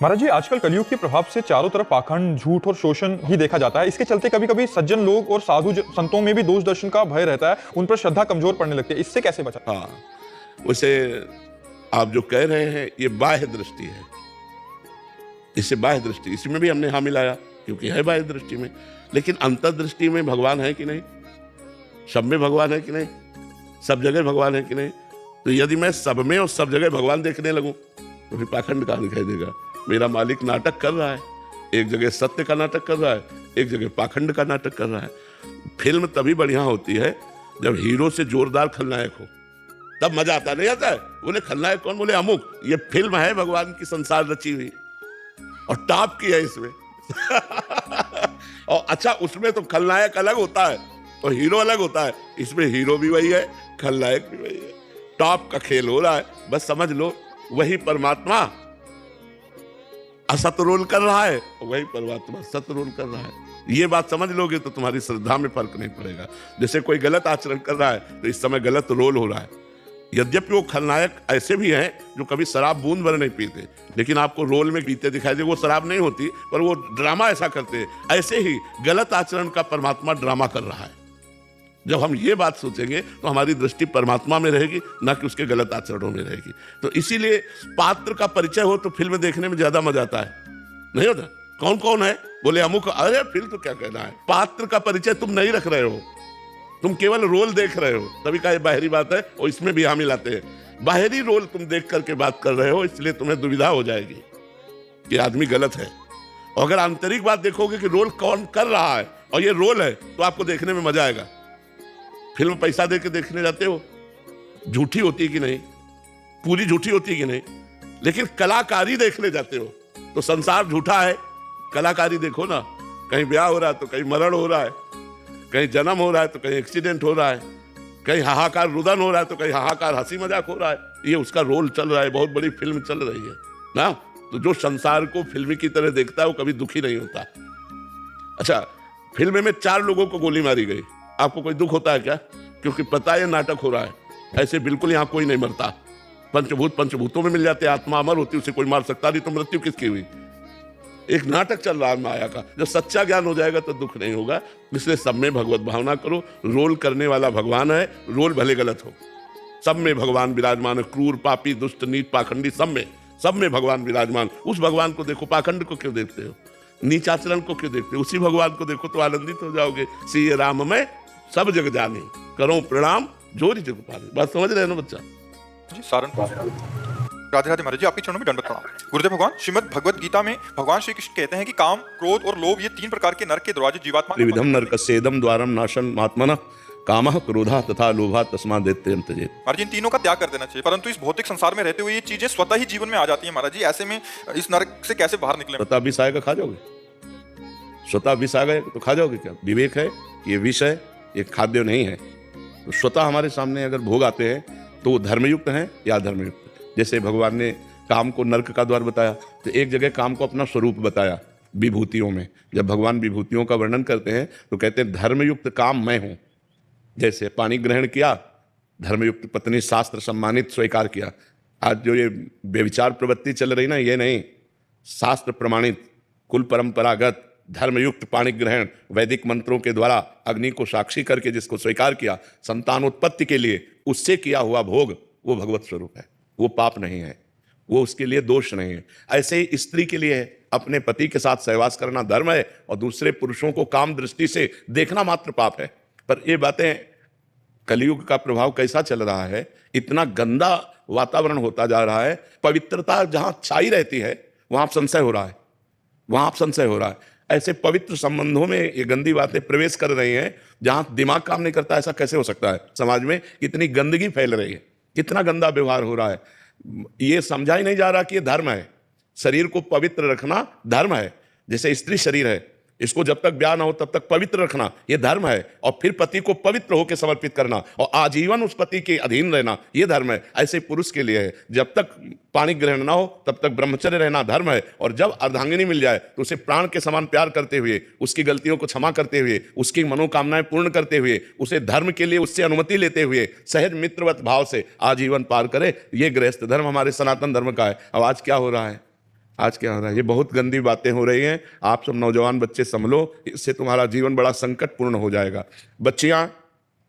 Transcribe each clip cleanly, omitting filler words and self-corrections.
महाराज जी, आजकल कलयुग के प्रभाव से चारों तरफ पाखंड, झूठ और शोषण ही देखा जाता है। इसके चलते कभी कभी सज्जन लोग और संतों में भी दोष दर्शन का भय रहता है, उन पर श्रद्धा कमजोर पड़ने लगती है। इससे कैसे बचा? हाँ, उसे आप जो कह रहे हैं ये बाह्य दृष्टि है। इससे बाह्य दृष्टि, इसमें भी हमने हाँ मिलाया क्योंकि है बाह्य दृष्टि में, लेकिन अंतर्दृष्टि में भगवान है कि नहीं? सब में भगवान है कि नहीं? सब जगह भगवान है कि नहीं? तो यदि मैं सब में और सब जगह भगवान देखने लगूं तो फिर पाखंड कहाँ दिखाई देगा? मेरा मालिक नाटक कर रहा है, एक जगह सत्य का नाटक कर रहा है, एक जगह पाखंड का नाटक कर रहा है। फिल्म तभी बढ़िया होती है जब हीरो से जोरदार खलनायक हो, तब मजा आता। नहीं आता है? बोले खलनायक कौन? बोले अमुक। ये फिल्म है भगवान की संसार रची हुई और टॉप की है इसमें। और अच्छा, उसमें तो खलनायक अलग होता है और हीरो अलग होता है। इसमें हीरो भी वही है, खलनायक भी वही है। टॉप का खेल हो रहा है। बस समझ लो, वही परमात्मा असत रोल कर रहा है, वही परमात्मा सत रोल कर रहा है। ये बात समझ लोगे तो तुम्हारी श्रद्धा में फर्क नहीं पड़ेगा। जैसे कोई गलत आचरण कर रहा है तो इस समय गलत रोल हो रहा है। यद्यपि वो खलनायक ऐसे भी हैं जो कभी शराब बूंद भर नहीं पीते, लेकिन आपको रोल में पीते दिखाई दे। वो शराब नहीं होती, पर वो ड्रामा ऐसा करते हैं। ऐसे ही गलत आचरण का परमात्मा ड्रामा कर रहा है। जब हम ये बात सोचेंगे तो हमारी दृष्टि परमात्मा में रहेगी, ना कि उसके गलत आचरणों में रहेगी। तो इसीलिए पात्र का परिचय हो तो फिल्म देखने में ज्यादा मजा आता है। नहीं होता? कौन कौन है? बोले अमुक। अरे फिल्म तो क्या कहना है, पात्र का परिचय तुम नहीं रख रहे हो, तुम केवल रोल देख रहे हो। तभी का ये बाहरी बात है, और इसमें भी हम मिलाते हैं। बाहरी रोल तुम देख करके बात कर रहे हो, इसलिए तुम्हें दुविधा हो जाएगी कि आदमी गलत है। और अगर आंतरिक बात देखोगे कि रोल कौन कर रहा है और ये रोल है, तो आपको देखने में मजा आएगा। फिल्म पैसा दे के देखने जाते हो, झूठी होती कि नहीं? पूरी झूठी होती कि नहीं? लेकिन कलाकारी देखने जाते हो तो संसार झूठा है। कलाकारी देखो ना, कहीं ब्याह हो रहा है तो कहीं मरण हो रहा है, कहीं जन्म हो रहा है तो कहीं एक्सीडेंट हो रहा है, कहीं हाहाकार रुदन हो रहा है तो कहीं हाहाकार हंसी मजाक हो रहा है। ये उसका रोल चल रहा है, बहुत बड़ी फिल्म चल रही है ना। तो जो संसार को फिल्मी की तरह देखता है वो कभी दुखी नहीं होता। अच्छा, फिल्म में 4 लोगों को गोली मारी गई, आपको कोई दुख होता है क्या? क्योंकि पता है नाटक हो रहा है। ऐसे बिल्कुल यहां कोई नहीं मरता। पंचभूत पंचभूतों में मिल जाते, आत्मा अमर होती, उसे कोई मार सकता नहीं। तो मृत्यु किसकी हुई? एक नाटक चल रहा है माया का। जब सच्चा ज्ञान हो जाएगा तो दुख नहीं होगा। इसलिए सब में भगवत भावना करो। रोल करने वाला भगवान है, रोल भले गलत हो, सब में भगवान विराजमान है। क्रूर, पापी, दुष्ट, नीच, पाखंडी, सब में भगवान विराजमान। उस भगवान को देखो, पाखंड को क्यों देखते हो? नीच आचरण को क्यों देखते हो? उसी भगवान को देखो तो आनंदित हो जाओगे। सीए राम में सब जग जाने, करो प्रणाम जोरी जग पाने। बात समझ रहे हो ना बच्चा जी? सहारनपुर। राधे राधे महाराज जी, आपके चरणों में दंडवत प्रणाम। गुरुदेव भगवान, श्रीमद् भगवत गीता में भगवान श्री कृष्ण कहते हैं कि काम, क्रोध और लोभ ये 3 प्रकार के नरक के दरवाजे जीवात्मा। त्रिविधम नरकस्येदं द्वारम नाशम आत्मनः कामः क्रोधः तथा लोभः तस्मात् दैत्यं त्यजेत्। महाराज, इन तीनों का त्याग कर देना चाहिए, परंतु इस भौतिक संसार में रहते हुए ये चीजें स्वतः ही जीवन में आ जाती हैं। महाराज जी, ऐसे में इस नरक से कैसे बाहर निकले? स्वतः विष आएगा, खा जाओगे? स्वतः विष आ गए तो खा जाओगे क्या? विवेक है, ये विष है, ये खाद्य नहीं है। तो स्वतः हमारे सामने अगर भोग आते हैं तो वो धर्मयुक्त हैं या अधर्मयुक्त। जैसे भगवान ने काम को नरक का द्वार बताया, तो एक जगह काम को अपना स्वरूप बताया विभूतियों में। जब भगवान विभूतियों का वर्णन करते हैं तो कहते हैं धर्मयुक्त काम मैं हूं। जैसे पानी ग्रहण किया, धर्मयुक्त पत्नी शास्त्र सम्मानित स्वीकार किया। आज जो ये व्यभिचार प्रवृत्ति चल रही ना, ये नहीं, शास्त्र प्रमाणित कुल परंपरागत धर्मयुक्त पाणी ग्रहण, वैदिक मंत्रों के द्वारा अग्नि को साक्षी करके जिसको स्वीकार किया संतानोत्पत्ति के लिए, उससे किया हुआ भोग वो भगवत स्वरूप है। वो पाप नहीं है, वो उसके लिए दोष नहीं है। ऐसे ही स्त्री के लिए अपने पति के साथ सहवास करना धर्म है और दूसरे पुरुषों को काम दृष्टि से देखना मात्र पाप है। पर ये बातें, कलयुग का प्रभाव कैसा चल रहा है, इतना गंदा वातावरण होता जा रहा है। पवित्रता जहां छाई रहती है वहां संशय हो रहा है, वहां संशय हो रहा है। ऐसे पवित्र संबंधों में ये गंदी बातें प्रवेश कर रही हैं जहां दिमाग काम नहीं करता। ऐसा कैसे हो सकता है? समाज में कितनी गंदगी फैल रही है, कितना गंदा व्यवहार हो रहा है। ये समझा ही नहीं जा रहा कि ये धर्म है। शरीर को पवित्र रखना धर्म है। जैसे स्त्री शरीर है, इसको जब तक ब्याह ना हो तब तक पवित्र रखना ये धर्म है। और फिर पति को पवित्र होकर समर्पित करना और आजीवन उस पति के अधीन रहना ये धर्म है। ऐसे पुरुष के लिए है, जब तक पाणी ग्रहण ना हो तब तक ब्रह्मचर्य रहना धर्म है। और जब अर्धांगिनी मिल जाए तो उसे प्राण के समान प्यार करते हुए, उसकी गलतियों को क्षमा करते हुए, उसकी मनोकामनाएं पूर्ण करते हुए, उसे धर्म के लिए उससे अनुमति लेते हुए सहज मित्रवत भाव से आजीवन पार करे। ये गृहस्थ धर्म हमारे सनातन धर्म का है। अब आज क्या हो रहा है? आज क्या हो रहा है? ये बहुत गंदी बातें हो रही हैं। आप सब नौजवान बच्चे संभलो, इससे तुम्हारा जीवन बड़ा संकटपूर्ण हो जाएगा। बच्चियां,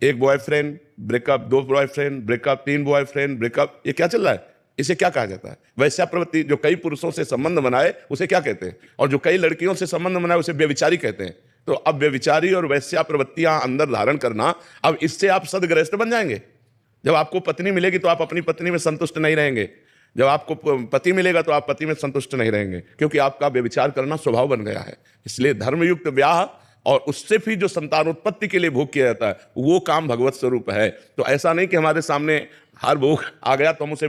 एक बॉयफ्रेंड ब्रेकअप, दो बॉयफ्रेंड ब्रेकअप, तीन बॉयफ्रेंड ब्रेकअप, ये क्या चल रहा है? इसे क्या कहा जाता है? वैश्या प्रवृत्ति। जो कई पुरुषों से संबंध बनाए उसे क्या कहते हैं? और जो कई लड़कियों से संबंध बनाए उसे व्यभिचारी कहते हैं। तो अब व्यभिचारी और वैश्या प्रवृत्तियां अंदर धारण करना, अब इससे आप सदग्रस्त बन जाएंगे। जब आपको पत्नी मिलेगी तो आप अपनी पत्नी में संतुष्ट नहीं रहेंगे। जब आपको पति मिलेगा तो आप पति में संतुष्ट नहीं रहेंगे, क्योंकि आपका व्यभिचार करना स्वभाव बन गया है। इसलिए धर्मयुक्त ब्याह और उससे भी जो संतानोत्पत्ति के लिए भोग किया जाता है वो काम भगवत स्वरूप है। तो ऐसा नहीं कि हमारे सामने हर भोग आ गया तो हम उसे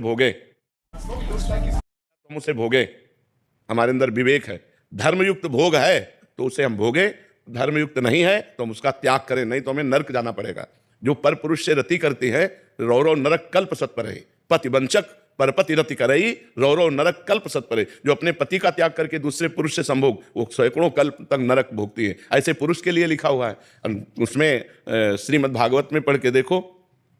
भोगे, हमारे अंदर विवेक है। धर्मयुक्त भोग है तो उसे हम भोगे, धर्मयुक्त नहीं है तो हम उसका त्याग करें, नहीं तो हमें नरक जाना पड़ेगा। जो पर पुरुष से रति करती है, रौरव नरक कल्प सत परे। पति वंचक परपति रति करई, रौरव नरक कल्प सत परे। जो अपने पति का त्याग करके दूसरे पुरुष से संभोग, वो सैकड़ों कल्प तक नरक भोगती है। ऐसे पुरुष के लिए लिखा हुआ है। उसमें श्रीमद् भागवत में पढ़ के देखो,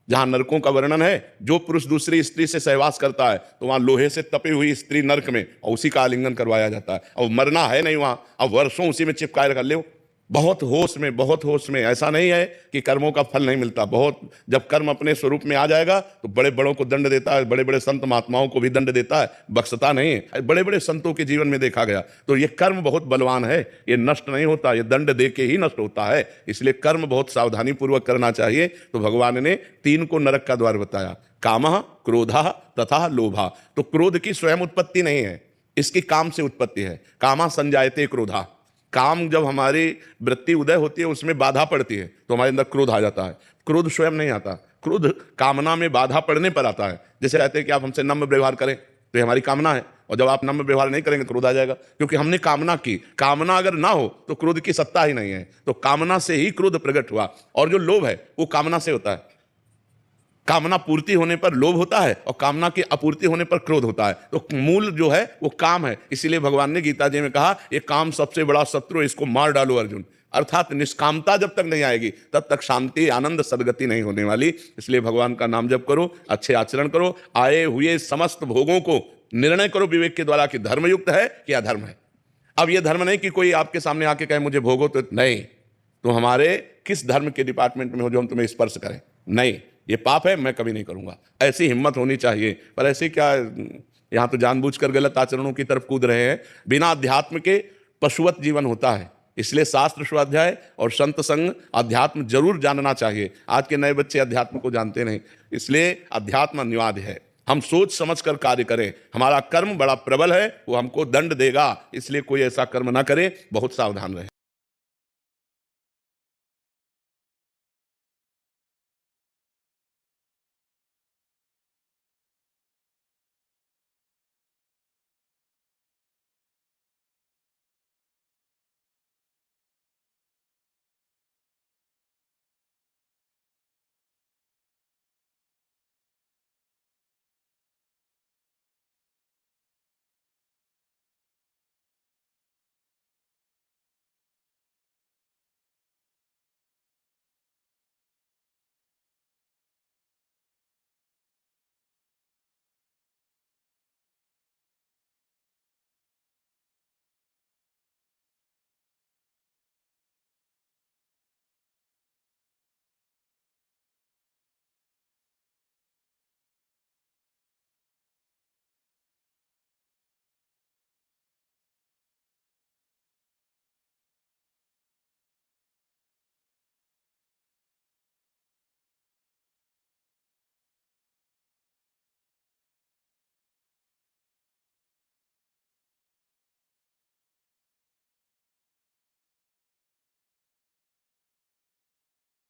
जहां नरकों का वर्णन है। जो पुरुष दूसरी स्त्री से सहवास करता है तो वहां लोहे से तपी हुई स्त्री नरक में, और उसी का आलिंगन करवाया जाता है। और मरना है नहीं वहां, अब वर्षों उसी में चिपकाए कर ले। बहुत होश में, बहुत होश में। ऐसा नहीं है कि कर्मों का फल नहीं मिलता। बहुत, जब कर्म अपने स्वरूप में आ जाएगा तो बड़े बड़ों को दंड देता है, बड़े बड़े संत महात्माओं को भी दंड देता है, बख्शता नहीं है। बड़े बड़े संतों के जीवन में देखा गया। तो ये कर्म बहुत बलवान है, ये नष्ट नहीं होता, ये दंड दे के ही नष्ट होता है। इसलिए कर्म बहुत सावधानी पूर्वक करना चाहिए। तो भगवान ने 3 को नरक का द्वार बताया, कामः, क्रोधः तथा लोभः। तो क्रोध की स्वयं उत्पत्ति नहीं है, इसकी काम से उत्पत्ति है। कामः संजायते क्रोधः। काम जब हमारी वृत्ति उदय होती है उसमें बाधा पड़ती है तो हमारे अंदर क्रोध आ जाता है। क्रोध स्वयं नहीं आता, क्रोध कामना में बाधा पड़ने पर आता है। जैसे कहते हैं कि आप हमसे नम्र व्यवहार करें, तो ये हमारी कामना है, और जब आप नम्र व्यवहार नहीं करेंगे क्रोध आ जाएगा, क्योंकि हमने कामना की। कामना अगर ना हो तो क्रोध की सत्ता ही नहीं है। तो कामना से ही क्रोध प्रकट हुआ। और जो लोभ है वो कामना से होता है। कामना पूर्ति होने पर लोभ होता है और कामना की अपूर्ति होने पर क्रोध होता है। तो मूल जो है वो काम है। इसीलिए भगवान ने गीता जी में कहा, ये काम सबसे बड़ा शत्रु, इसको मार डालो अर्जुन। अर्थात निष्कामता जब तक नहीं आएगी तब तक शांति, आनंद, सदगति नहीं होने वाली। इसलिए भगवान का नाम जप करो, अच्छे आचरण करो, आए हुए समस्त भोगों को निर्णय करो विवेक के द्वारा कि धर्मयुक्त है कि अधर्म है। अब यह धर्म नहीं कि कोई आपके सामने आके कहे मुझे भोगो, तो नहीं, तो हमारे किस धर्म के डिपार्टमेंट में हो जो हम तुम्हें स्पर्श करें? नहीं, ये पाप है, मैं कभी नहीं करूंगा। ऐसी हिम्मत होनी चाहिए। पर ऐसे क्या, यहाँ तो जानबूझकर गलत आचरणों की तरफ कूद रहे हैं। बिना अध्यात्म के पशुवत जीवन होता है। इसलिए शास्त्र स्वाध्याय और संत संग अध्यात्म जरूर जानना चाहिए। आज के नए बच्चे अध्यात्म को जानते नहीं, इसलिए अध्यात्म अनिवार्य है। हम सोच समझ कर कार्य करें। हमारा कर्म बड़ा प्रबल है, वो हमको दंड देगा, इसलिए कोई ऐसा कर्म ना करे। बहुत सावधान रहे।